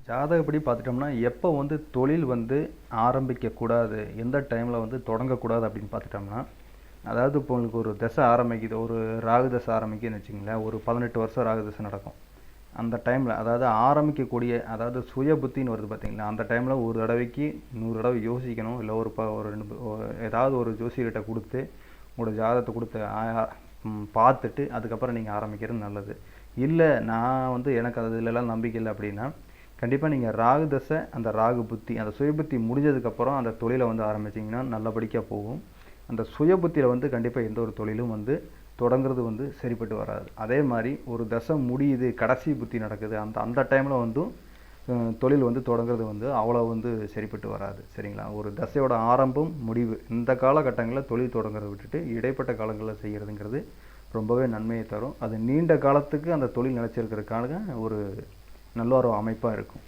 ஜாதகப்படி பார்த்துட்டோம்னா, எப்போ வந்து தொழில் வந்து ஆரம்பிக்கக்கூடாது, எந்த டைமில் வந்து தொடங்கக்கூடாது அப்படின்னு பார்த்துட்டோம்னா, அதாவது இப்போ உங்களுக்கு ஒரு தசை ஆரம்பிக்குது, ஒரு ராகு தசை ஆரம்பிக்குதுன்னு வச்சுங்களேன், ஒரு 18 வருஷம் ராகு தசை நடக்கும். அந்த டைமில் அதாவது ஆரம்பிக்கக்கூடிய அதாவது சுய புத்தின்னு வருது பார்த்தீங்களா, அந்த டைமில் ஒரு தடவைக்கு 100 தடவை யோசிக்கணும். இல்லை ஒரு ஏதாவது ஒரு ஜோசியர்கிட்ட கொடுத்து உங்களோட ஜாதகத்தை கொடுத்து பார்த்துட்டு அதுக்கப்புறம் நீங்கள் ஆரம்பிக்கிறது நல்லது. இல்லை நான் வந்து எனக்கு அதுலலாம் நம்பிக்கை இல்லை அப்படின்னா, கண்டிப்பாக நீங்கள் ராகு தசை, அந்த ராகு புத்தி, அந்த சுய புத்தி முடிஞ்சதுக்கப்புறம் அந்த தொழிலை வந்து ஆரம்பிச்சிங்கன்னா நல்லபடியாக போகும். அந்த சுய புத்தியில் வந்து கண்டிப்பாக எந்த ஒரு தொழிலும் வந்து தொடங்குறது வந்து சரிப்பட்டு வராது. அதே மாதிரி ஒரு தசை முடியுது, கடைசி புத்தி நடக்குது, அந்த அந்த டைமில் வந்து தொழில் வந்து தொடங்குறது வந்து அவ்வளோ வந்து சரிப்பட்டு வராது. சரிங்களா? ஒரு தசையோட ஆரம்பம் முடிவு இந்த காலகட்டங்களில் தொழில் தொடங்குறதை விட்டுட்டு இடைப்பட்ட காலங்களில் செய்கிறதுங்கிறது ரொம்பவே நன்மையை தரும். அது நீண்ட காலத்துக்கு அந்த தொழில் நிலைச்சிருக்கிறதுக்கான ஒரு நல்ல ஒரு அமைப்பாக இருக்கும்.